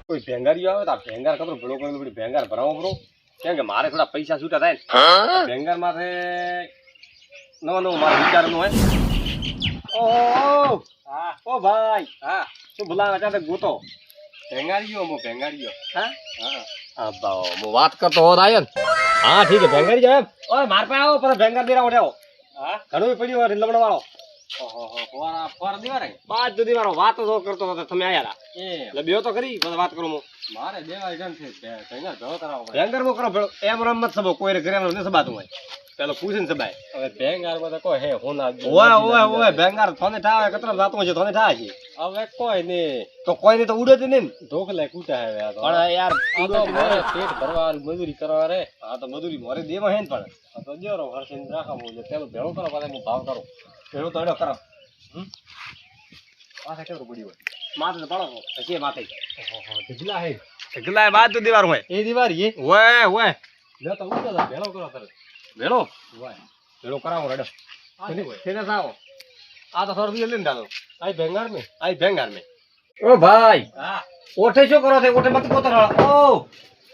કોઈ ભેંગારીઓ આવે તો આ ભેંગાર કતો ભેળો કરીને બધી ભેંગાર ભરાવો બરો કેમ કે મારે થોડા પૈસા છૂટા થાય ને ભેંગાર માથે નવો મારો વિચારનું હોય ઓ ભાઈ હા શું બોલાવે અચાનક ગોતો ભેંગારીઓ મો ભેંગારીઓ હા હા બાઓ હું વાત કરતો હોત આયો ને હા ઠીક છે ભેંગારી જાવ ઓય માર પાસે આવો પર ભેંગાર દેરા ઉઠાવો હા ઘણું પડ્યું લમણ વાળો વાત તો કરતો હતો તમે આયા એટલે બે તો કરી પછી વાત કરું મારે દેવા ભેંગર મો કરો એમ રમત સબો કોઈ ઘરે ન સબાતું હોય પેલો પૂછીને સબાય હવે ભેંગાર માં તો કોઈ હે હોના ઓય ભેંગાર થોને ઠાવે કતરા જાતો છે થોને ઠાવે છે હવે કોઈ ને તો કોઈ ને તો ઉડે જ નહીં ઢોકલે કૂટા હે આ તો પણ યાર આ તો મારે પેટ ભરવા મજૂરી કરવા રે આ તો મજૂરી મોરે દેવા હે ને પણ આ તો જેરો હરસેન રાખા બોલે પેલો ભેળો કરો પછી હું ભાવ કરું ભેળો તો એડો કરો પાછા કેવું પડી હોય માથે તો પાડો પછી માથે ઢગલા હે ઢગલા બાદ તો દીવાર હોય એ દીવાર એ ઓય લે તો ઉડો તો ભેળો કરો તરત ભેળો ઓય ભેળો કરાવો રેડો કેને સાવો આ તો 100 રૂપિયા લઈને દાદો આઈ ભેંગાર મે ઓ ભાઈ હા ઓઠે શું કરો તે ઓઠે મત પોતર ઓ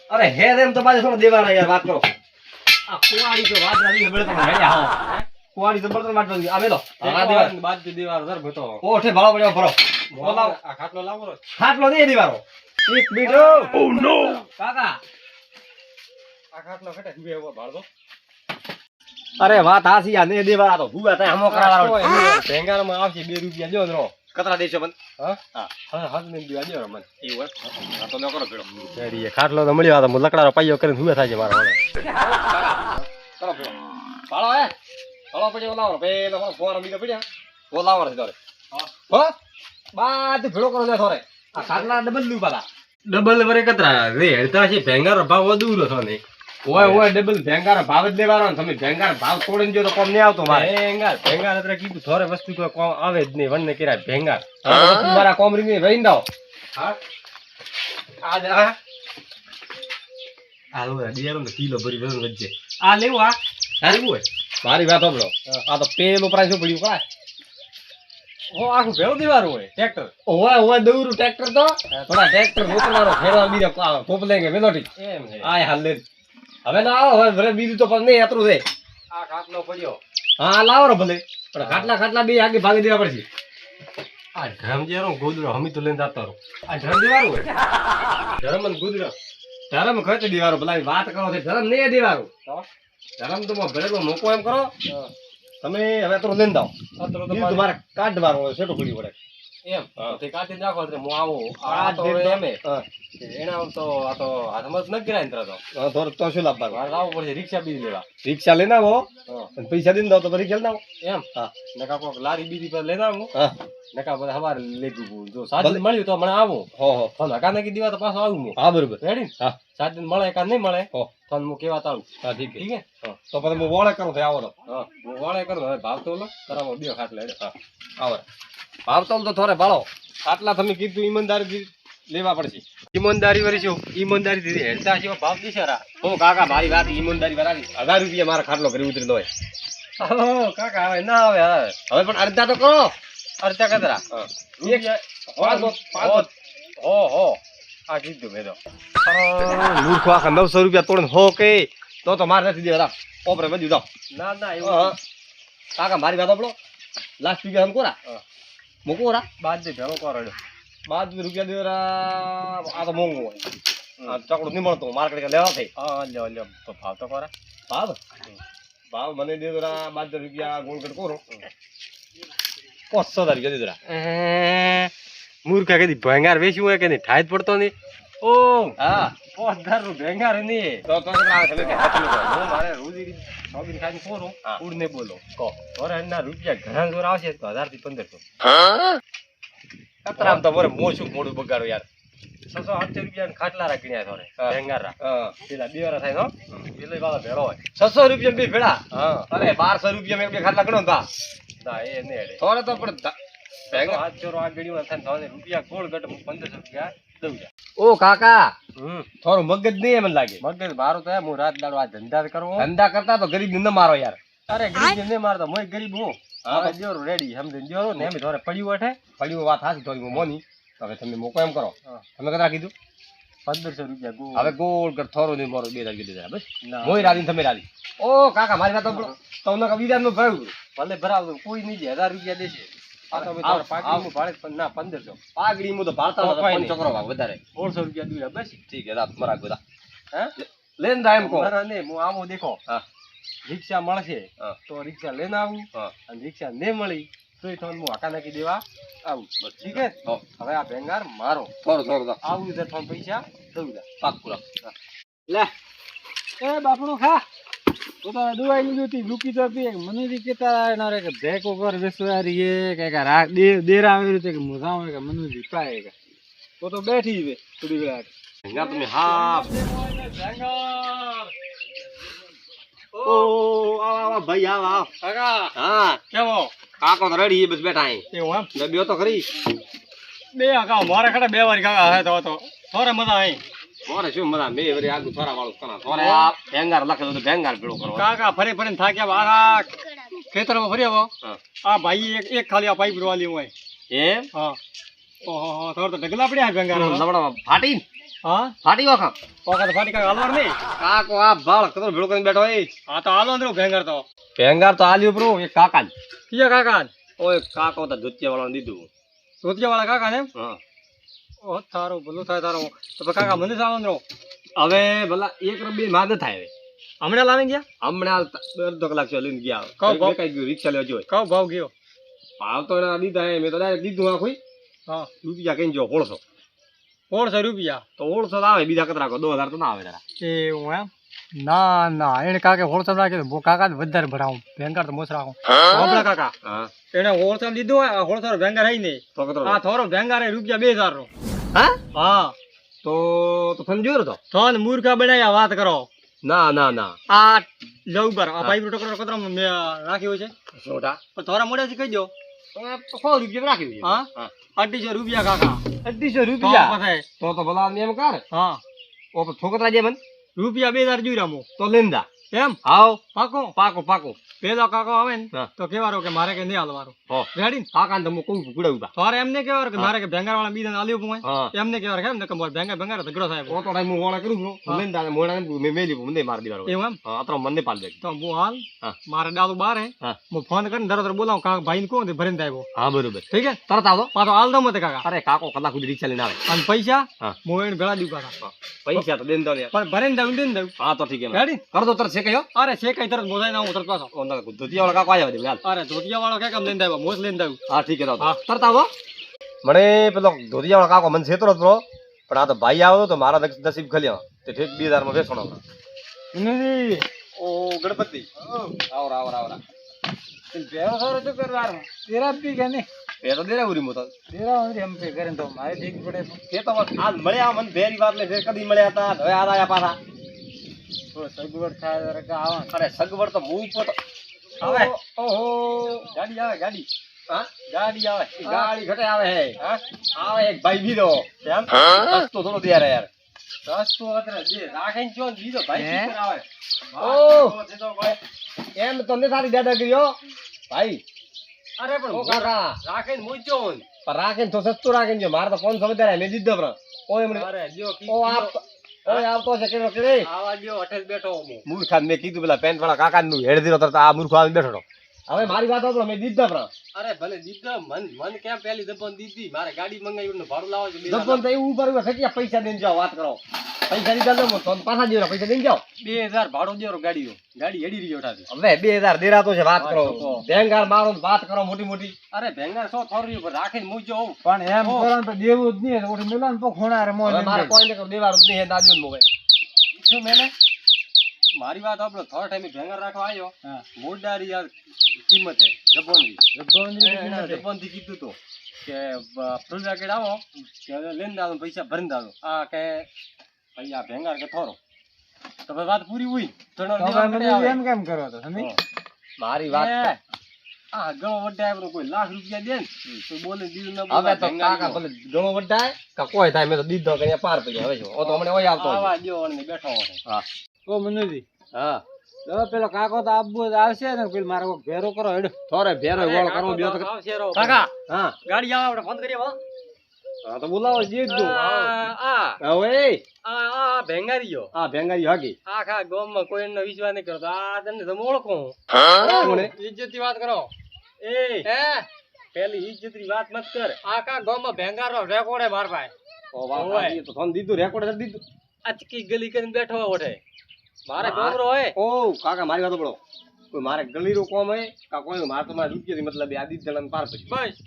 અરે હે એમ તો બાજુ થોડો દેવાના યાર વાત કરો આ કુવાડી તો વાત આવી બળે તો હે આવો કુવાડી તો બળતણ વાટવાની આ મેલો આ દીવાર બાદ દીવાર સર ભતો ઓઠે ભાળો પડ્યો ભરો બોલાવ આ ખાટલો લાવો ખાટલો દે દીવારો એક બીજો ઓ નો કાકા આ ખાટલો ખટે ઉભે એવો ભાળો અરે વાત હાસી આ ને દેવારા તો હુવા થાય હમો કરાવાળો ભેંગાર માં આવશે 2 રૂપિયા લ્યો ને કતરા દેશો મન હા હાથ ને દીવા દેરો મન એવું આ તો ન કરો ભેડો રેડી ખાટલો તો મળ્યો આ તો લકડારો પાયો કરીને હુવે થાય છે મારા વાળા કરો ભેડો ભાળો હે ભાળો પછી ઓલાવો પેલો ફોર બીજો પડ્યા ઓલાવો છે દોરે હો બાદ ભેડો કરો લે થોરે આ ખાટલા ડબલ લુ પાલા ડબલ વરે કતરા રે હેડતા છે ભેંગાર ભાવ વધુરો છો ને ઓય ડબલ ભેંગાર ભાવ જ લેવાનો તમે ભેંગાર ભાવ છોડીને જો તો કોમ નહીં આવતો મારે ભેંગાર એટલે કીધું થોરે વસ્તુ કોઈ કોમ આવે જ નહીં વનને કેરા ભેંગાર મારા કોમ રીને રહીને દાવ હા આ લો દિયારો ને કિલો ભરી વજન વજે આ લેવું આ સારું હોય મારી વાત સાંભળો આ તો પેલો પ્રાઇસ પડ્યું કાય ઓ આખું ભેળો દીવારું હોય ટ્રેક્ટર ઓય દઉરું ટ્રેક્ટર તો થોડા ટ્રેક્ટર મોકલવાનો ફેરવા બીજો પોપ લેંગે વેલોટી એમ છે આય હાલ લે હવે ના આવો હવે બીજું તો પણ નહીં એટલું છે આ ખાટલો પડ્યો હા લાવો રો ભલે પણ ખાટલા બે આગે ભાગી દેવા પડશે આ ધરમ જેરો ગોદરો હમી તો લઈને જાતો રહો આ ધરમ દેવારું હોય ધરમ ને ગોદરો ધરમ ખર્ચ દેવારો ભલા વાત કરો છે ધરમ નહીં દેવારું ધરમ તો ભલે મોકો એમ કરો તમે હવે તો લઈને જાઓ તમારે કાઢવાનો હોય સેટો પડી પડે એમ તે કાઢી નાખો એટલે હું આવું આ તો એમે એના તો આ તો હાથમાં ન ગરાય ને તો તો શું લાવવાનું મારે આવવું પડશે રિક્ષા બીજી લેવા રિક્ષા લઈને આવો અને પૈસા દઈને દો તો રિક્ષા લઈને આવો એમ હા નકા કોક લારી બીજી પર લઈને આવું હા નકા બધા સવારે લેગું જો સાધન મળ્યું તો મને આવું હો ફોન હકા નાખી દીવા તો પાછો આવું હું હા બરોબર રેડી હા સાધન મળે કા નહીં મળે ફોન હું કેવા તારું હા ઠીક છે તો પછી હું વોળે કરું આવો તો હા હું વોળે કરું હવે ભાવ તો લો કરાવો બે ખાટલે હા આવો ભાવ તો થોડે ભાળો આટલા તમે કીધું ઈમાનદારી લેવા પડશે ઈમાનદારી વરી છું ઈમાનદારી દીધી હેડતા છે ભાવ દીશરા હો કાકા મારી વાત ઈમાનદારી વરાવી 1000 રૂપિયા મારા ખાટલો કરી ઉતરી દો હો કાકા હવે ના આવે હવે પણ અડધા તો કરો અડધા કતરા હો આ કીધું મેં તો મૂર્ખો આખા 900 રૂપિયા તોડીને હો કે તો મારે નથી દેવા ઓપરે બધું જાઓ ના એવું કાકા મારી વાત આપણો લાસ્ટ રૂપિયા હમ કોરા મૂકો રા બાદ દે ભેળો કરો બાદ રૂપિયા દેરા આ તો મોંઘું હોય આ ચકડું નહીં મળતું માર્કેટ લેવા થઈ હા લ્યો તો ભાવ તો કરા ભાવ મને દે દરા 12 રૂપિયા ગોળગટ કરો 500 રૂપિયા દે દરા મૂર્ખા કદી ભેંગાર વેચ્યું હોય કે નહીં ઠાઈ પડતો નહીં ઓ હા 5000 રૂપિયા ભેંગાર નહીં તો મારે રોજી સોબીન ખાઈને કોરો ઉડને બોલો કો ઓરેના રૂપિયા ઘણા જોર આવશે તો 1000 થી 1500 કતરામ તો મોરે મોછું મોડું બગાડો યાર 600-800 રૂપિયા ખાટલા રાખીને થોરે ભેંગાર રા પેલા બેરા થાય નો પેલે વાળા ભેળો હોય 600 રૂપિયા બે ભેળા અરે 1200 રૂપિયા મે બે ખાટલા ગણો તા ના એ ને હેડે થોરે તો પણ ભેંગા 800 આ ગડીમાં થાય તો રૂપિયા ગોળ ગટ 1500 રૂપિયા દઉં ઓ કાકા થોડું મગજ નહીં એમ લાગે મગજ મારું તો હું રાત દાડો આ ધંધા કરવો ધંધા કરતા તો ગરીબ ને મારો યાર અરે ગરીબ ને મારતો મોય ગરીબ હું હા દેરો રેડી સમજે દેરો ને એમ થોરે પડ્યું વઠે પડ્યું વાત હાસી થોડી મોની હવે તમે મોકો એમ કરો હા. તમે કદા કીધું 1500 રૂપિયા ગો હવે ગોળ કર થોરો ને મારો 2000 કીધું જરા બસ ના. મોય રાદી તમે રાદી ઓ કાકા મારી વાત સાંભળો તમને કવિતા નું ભર્યું ભલે ભરાવજો કોઈ નહીં દે 1000 રૂપિયા દેશે આ તો આવ, પાકીનું ભાડે પણ ના 1500 પાઘડી મુ તો ભારતા તો કોઈ પંચ નહીં. ચક્રો ભાગ વધારે 1600 રૂપિયા દુયા બસ ઠીક હે રાત મરા ગોદા હે લેન દા એમ કો મારા ને હું આમો દેખો હા રિક્ષા મળશે હા. તો રિક્ષા લઈને આવું હા અને રિક્ષા ને મળી તો તમને હું હાકા નાખી દેવા આવું બસ ઠીક હે હો હવે આ ભેંગાર મારો થોરો થોરો દા આવું ઇધર તમને પૈસા દઉં પાક પૂરા લે એ બાપણો ખા તો તારે દુવાઈ લીધું હતી રૂકી તો પી મને રી કેતા ના રે કે ભેકો કર વેસવારી એ કે રા દેરા આવી રીતે કે મુજાવ કે મને રી પાય કે તો બેઠી બે થોડી વેળા ના તમે હા ઓ આવા ભાઈ આવ કાકા હા કેવો કાકો તો રેડી બસ બેઠા અહીં એવું એમ બે બેઓ તો ખરી બે કાકા મારે ખડે બે વાર કાકા હે તો થોરે મજા આવી મોરે શું મજા મે વરી આગુ થોરા વાળું કરા થોરે આ ભેંગાર લખે તો ભેંગાર ભેળો કરો કાકા ફરી ફરીને થાક્યા આખા ખેતરમાં ફરી આવો હા આ ભાઈ એક ખાલી આ પાઇપ રોવાલી હોય એમ હા ઓહો થોર તો ઢગલા પડ્યા ભેંગાર લબડા ફાટી હા ફાટી વાખા પોકા તો ફાટી કાકા હાલવાર નહીં કાકો આ ભાળ કતો ભેળો કરીને બેઠો એ હા તો હાલો અંદર ભેંગાર તો ભેંગાર તો આલ્યું પ્રો એક કાકા કિયા કાકા ઓય કાકો તો ધોતિયા વાળાને દીધું ધોતિયા વાળા કાકા ને હા ઓ તારો ભલું થાય તારો તો કાકા મને સાવ અંદર હવે ભલા એક રબી માદ થાય હવે હમણાં લાવી ગયા હમણાં અડધો કલાક છે લઈને ગયા કહો, કહો. કઈ ગયું રિક્ષા લેવા જોઈ કયો ભાવ ગયો ભાવ તો એના દીધા મેં તો ડાયરેક્ટ દીધું આ કોઈ હા રૂપિયા કઈ જો 1600 1600 રૂપિયા તો 1600 તો આવે બીજા કતરા 2000 તો ના આવે તારા એવું એમ ના ના એને કાકે હોળસો રાખે તો કાકા વધારે ભરાવું ભેંગાર તો મોસ રાખું આપણા કાકા હા એને હોળસો લીધું હોય હોળસો ભેંગાર હઈ નહીં તો કતરો આ થોરો ભેંગાર રૂપિયા 2000 નો હા હા તો સમજ્યો તો તો ને મૂર્ખા બનાવ્યા વાત કરો ના ના ના આ જવું પર આ પાઇપ ટોકરો કતરા મેં રાખ્યો છે છોટા પણ થોડા મોડેથી કહી દો તો 100 રૂપિયા રાખી હા? હા 250 રૂપિયા કાકા 250 તો રૂપિયા પછી તો ભલા એમ કર હા ઓ છોકરા જે મન રૂપિયા 2000 જોઈ રામો તો લેંદા એમ આવ પાકો પાકો પાકો પેલો કાકો આવે ને હા. તો કેવારો કે મારે કે નહીં હાલવારો હો રેડી ને કાકા ને તમે કોઈ ગુડાવ્યા તારે એમને કેવારો કે મારે કે ભેંગાર વાળા બીજા આલ્યું પણ હા એમને કેવારો કેમ ને કે મારે ભેંગાર ભેંગાર ઝઘડો થાય ઓ તો ટાઈમ હું વાળા કરું છું હા. લેંદા મોડા મે મેલી મને માર દીવારો એવું એમ હા અતરો મને પાલ દે તો હું હાલ હા. મારે ડાલું બાર હે હા. હું ફોન કરીને તરત બોલાવું કાકા ભાઈ ને કહું તે ભરીને આવ્યો હા બરોબર ઠીક હે તરત આવતો પાછો હાલ દો મતે કાકા અરે કાકો કલાક સુધી રિક્ષા લઈને આવે અને પૈસા હા. હું એને ભેળા દઉં કાકા પૈસા તો દેન દો યાર પણ ભરીને દઉં દઈને દઉં હા તો ઠીક હે રેડી કર દો તરત છે કયો અરે છે કઈ તરત મોજાઈ ના હું તરત પાછો ઓ ના ધોતિયા વાળા કાકો આવ્યા દે હાલ અરે ધોતિયા વાળો કે કેમ લઈને આવ્યો મોસ લઈને દઉં હા ઠીક હે તો હા. તરત આવો મને પેલો ધોતિયા વાળા કાકો મને છેતરો પ્રો પણ આ તો ભાઈ આવ્યો તો મારા નસીબ ખલ્યા તે ઠેક 2000 માં વેચણો નથી ઓ ગણપતિ આવરા આવરા આવરા ભેળો સારો શું કરવાનો તેરા પી કે નહીં એ તો દેરા ઉરી મોતા તેરા એમ કે કરે તો મારે ઠીક પડે એ તો આજ મળ્યા મને ભેરી વાત લે ફેર કદી મળ્યા હતા હવે આ આયા પાછા થોડો સગવડ થાય જરા કે આવા અરે સગવડ તો મૂવ પર આવે ઓહો ગાડી આવે ગાડી હા ગાડી આવે ગાડી ઘટે આવે હે હા આવે એક ભાઈ બીજો કેમ રસ્તો થોડો તૈયાર યાર રસ્તો અત્રે દે રાખીને જો બીજો ભાઈ હે? કી આવે ઓહ. તો ભાઈ એમ તો ને સારી દાદાગીરી હો ભાઈ અરે પણ ઓ કાકા રાખીને મૂજો પણ રાખીને તો સસ્તું રાખીને જો મારે તો 500 વધારે મેં દીધો પણ ઓય મને અરે જો ઓ આપ ઓય આવતો છે કેનો કેડે આવા જો હોટેલ બેઠો હું મૂર્ખાન મેં કીધું પેલા પેન્ટ વાળા કાકા નું હેડ દીધો તરત આ મૂર્ખો આવી બેઠો હતો. હવે મારી વાત સાંભળો મેં દીધા પણ અરે ભલે દીધો મન કેમ પેલી દબન દીધી મારે ગાડી મંગાવી ને ભાડું લાવો છે દબન તો એવું ઉપર ખટિયા પૈસા દઈને જાઓ વાત કરો પૈસા દીધા તો તો પાછા દેવા પૈસા દઈને જાઓ 2000 ભાડું દેરો ગાડીઓ ગાડી હેડી રહી ઓઠાથી હવે 2000 દેરાતો છે વાત કરો વાત કરો. ભેંગાર મારો ને વાત કરો મોટી મોટી અરે ભેંગાર સો થોરી ઉપર રાખીને મૂજો હોઉં પણ એમ ઓહ. કરવાનું તો દેવું જ નહીં ઓડી મિલન તો ખૂણા રે મોજ હવે મારે કોઈને દેવાનું જ નહીં હે દાદુ ને મોબાઈલ શું મેને મારી વાત આપણો થોડા ટાઈમે ભેંગાર રાખવા આવ્યો હા મોડારી યાર કિંમતે જબોની રબ્બાની જબોનથી કીધું તો કે ફૂલ જાકેટ આવો કે હવે લઈને દાદો પૈસા ભરીને દાદો આ કે ભાઈ આ ભેંગાર કે થોરો તો ભાઈ વાત પૂરી હોય ધણો તો દેવા મને પડે આવે. એમ કેમ કરો તો તમે મારી વાત એ, આ ગણો વડે આપણો કોઈ લાખ રૂપિયા દે ને તો બોલે દીધું ના હવે તો ભેંગાર કાકા નો. ભલે ઘણો વડાય કે કોઈ થાય મેં તો દીધો કે પાર પડી હવે જો ઓ તો હમણે ઓય આવતો હોય. આવા દ્યો અને બેઠો હોય. હા ઓ મનુજી હા હવે પેલો કાકો તો આબુ જ આવશે ને પેલો મારો કોક ભેરો કરો હેડો થોરે ભેરો ગોળ કરવો કાકો બ્યો તો તો આવશે રો. કાકા હા ગાડી આવે આપણે ફોન કરીએ હો હા તો બોલાવો જે જ દો હવે ભેંગારીયો આ ભેંગારી હાગી આખા ગામમાં કોઈ એનો વિશ્વાસ નહીં કરતો આ તને તો ઓળખું કોને ઇજ્જતની વાત કરો એ હે પેલી ઇજ્જતની વાત મત કર આખા ગામમાં ભેંગારો રેકોર્ડ માર પાસે ઓ વાત સાચી, તો ફોન દીધું રેકોર્ડ કરી દીધું અચકી ગલી કરીને બેઠો ઓઠે મારે ગોમરો હોય ઓ કાકા મારી વાત સાંભળો કોઈ મારે ગલીનું કોમ હોય કા કોઈ મારે તો મારે રૂપિયાથી મતલબ આ દીધ જણાને પાર પડી બસ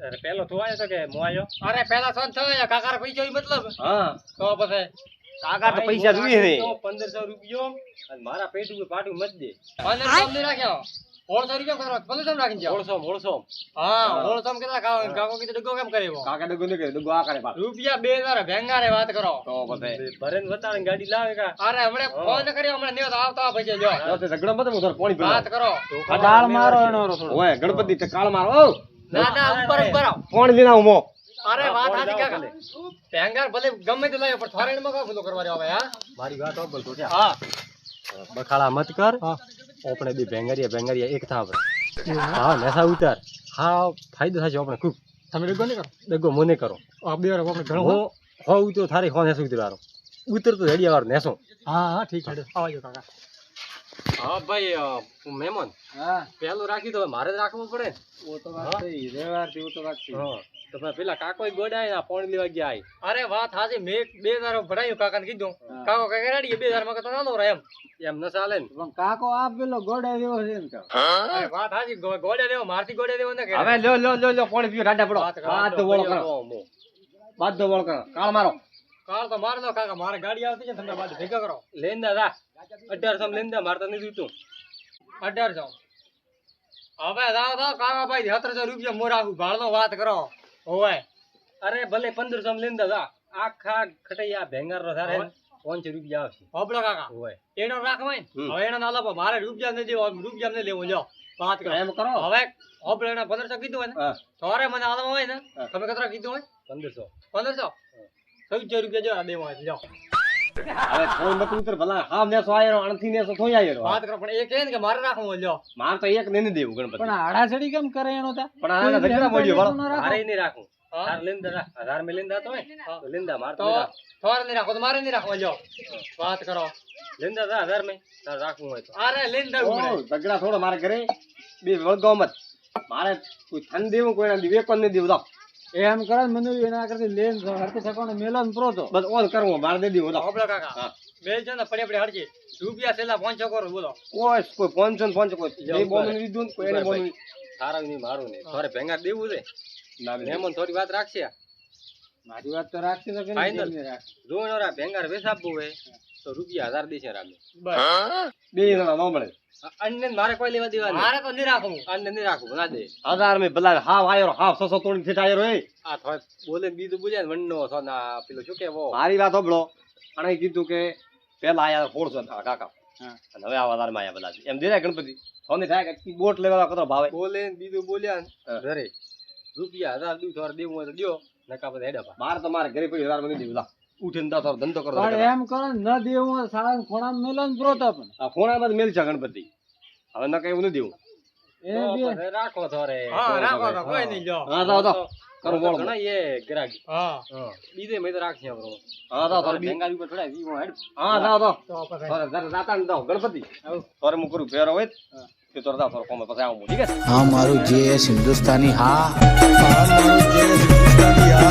અરે પેલો થવાયો તો કે મોયો અરે પેલા સોન થયો કાકા પૈસા મતલબ હા તો પછી કાકા તો પૈસા જોઈએ ને 1500 રૂપિયો અને મારા પેટું પાટું મત દે 1500 નહીં રાખ્યો 1600 રૂપિયા કરો 1500 રાખીને જાઓ 1600 હા 1600 કેટલા કાકો કીધું ડગો કેમ કરે એવો કાકા ડગો ને કે ડગો આ કરે પાછો રૂપિયા 2000 ભેંગારે વાત કરો તો પછી ભરેન વતાને ગાડી લાવે કા અરે હમણે ફોન કર્યો હમણે નેવ આવતા પૈસા જો તો તે ઝઘડો મત ઉધર પાણી પીવા વાત કરો દાળ મારો એનો થોડો ઓય ગણપતિ તે કાળ મારો ઓ ના ના ઉપર ઉપર આવો પાણી લઈને આવ મો અરે વાત આજી કાકા ભેંગાર ભલે ગમે તે લાવ્યો પણ થોરેણ માં કાફલો કરવા રહ્યો હવે હા મારી વાત સાંભળ તો હા બખાડા મત કર આપણે દી ભેંગરિયા એક થાવ હા નેસા ઉતાર હા ફાયદો થશે આપણે ખૂબ તમે ડગો નહીં કરો દગો મને કરો આ બે વાર આપણે ઘણો હો હો તો થારી હો નેસો ઉતરવાનો ઉતર તો હેડિયા વાર નેસો હા હા ઠીક છે આવજો કાકા હા ભાઈ મહેમાન હા પેલું રાખ્યું તો મારે જ રાખવું પડે ને ઓ તો વાત થઈ રેવાર થી ઓ તો વાત થઈ હા તો ભાઈ પેલા કાકો ગોડાય પાણી લેવા ગયા અરે વાત હાજી મેં 2000 ભરાયું કાકાને કીધું કાકો કઈ રેડી 2000 માં તો નાનો રહે એમ ન ચાલે ને પણ કાકો આ પેલો ગોડા જેવો છે ને કાકો અરે વાત હાજી ગોડે દેવો મારથી ગોડે દેવો ને હવે લ્યો પાણી પીઓ રાડા પડો વાત કરો. બાદ દો વળ કરો બાદ દો વળ કરો કાળ મારો કાલ તો માર દો કાકા મારે ગાડી આવતી છે તમને બાદ ભેગા કરો લેંદા રા 1800 માં લેંદા મારતા નહીં દીધું 1800 હવે દાવ કાકા ભાઈ 1700 રૂપિયા મોરાહુ ભાળનો વાત કરો ઓય અરે ભલે 1500 માં લેંદા રા આખા ખટૈયા ભેંગાર નો થારે 500 રૂપિયા આવશે હોબળો કાકા હોય એનો રાખવાય ને હવે એનો ના લાવો મારે રૂપિયા નહીં દેવો રૂપિયા નહીં લેવો લ્યો વાત કરો એમ કરો હવે હોબળો એને 1500 કીધું હોય ને હા તોરે મને આલવા હોય ને તમે કેટલા કીધું હોય 1500 1500 14 રૂપિયા જો દેવો હોય લ્યો હવે ફોન મત ઉતર ભલા હાવ નેસો આયરો અણથી નેસો થોઈ આયરો વાત કરો પણ એ કહે ને કે મારે રાખવું હોય લ્યો માર તો એક નહીં દેવું ગણપતિ પણ આડાછડી કેમ કરે એનો તા પણ આના ઝઘડા મળ્યો વાળો ના રાખો. મારે નહીં રાખું હા? તાર લેંદા રા 1000 મે લેંદા તો હોય તો લેંદા માર તો તો થોરે નહીં રાખો તો મારે નહીં રાખવા લ્યો વાત કરો લેંદા રા 1000 મે તાર રાખવું હોય તો અરે લઈને દઉં ઝઘડા થોડો મારે ઘરે બે વળગાવ મત મારે કોઈ થન દેવું કોઈ ના દેવે કોણ ને દેવું દો એમ કરે ને મને એના કરતી લેન હરકે સકોને મેલન પ્રોતો બસ ઓન કરવો મારે દે દેવું દો હોબળો કાકા હા બે છે ને પડે હડજી રૂપિયા છેલ્લા 500 કરો બોલો કોઈ 500 ને 500 કોઈ બે બોલ લીધું ને કોઈ એને બોલ તારા ની મારું ને તારે ભેંગા દેવું છે મહેમાન થોડી વાત રાખશે મારી વાત તો રાખતી તો કે Final. નહીં રાખ. જો એનો ભેંગા વેસાબવું હોય તો રૂપિયા 1000 દેશે રામે બસ બે જણા ન મળે અન્ય મારે કોઈ લેવા દેવા મારે તો નહીં રાખવું અન્ય નહીં રાખવું ના દે 1000 મે ભલા હાવ આયરો હાવ 600 તોડી થી આયરો એ આ થોય બોલે બીજું બોલ્યા વણનો છો ના પેલો શું કેવો મારી વાત હોબળો અને કીધું કે પેલા આયા 1600 કાકા હા. અને હવે આ 1000 માં આયા બધા એમ દેરા ગણપતિ સોને થાય કે બોટ લેવા કતો ભાવે બોલે બીજું બોલ્યા ઘરે રૂપિયા 1000 દીવ થોર દેવું હોય તો દ્યો નકા બધા હેડા માર તો મારે ઘરે પડી 1000 મને દીધું લા ઉઠીને દા થોર ધંધો કરો પણ એમ કરો ને ન દેવું હોય સાળા ખોણા મેલન પ્રોતો પણ આ ફોણામાં જ મેલ છે ગણપતિ હવે નકા એવું ન દેવું એ બે રાખો થોરે હા રાખો તો કોઈ નહીં લ્યો હા દો કરો બોલ ઘણા એ ગરાગી હા બીજે મે તો રાખશે આપણો હા દો થોર બેંગાલી ઉપર ચડાય ઈ હેડ હા દો તો પછી થોરે જાતા ન દો ગણપતિ થોરે મુ કરું ફેરો હોય કે તોર દા થોર કોમ પછી આવું ઠીક છે हाँ मारू जेएस हिंदुस्तानी हाँ मारू जेएस हिंदुस्तानी हाँ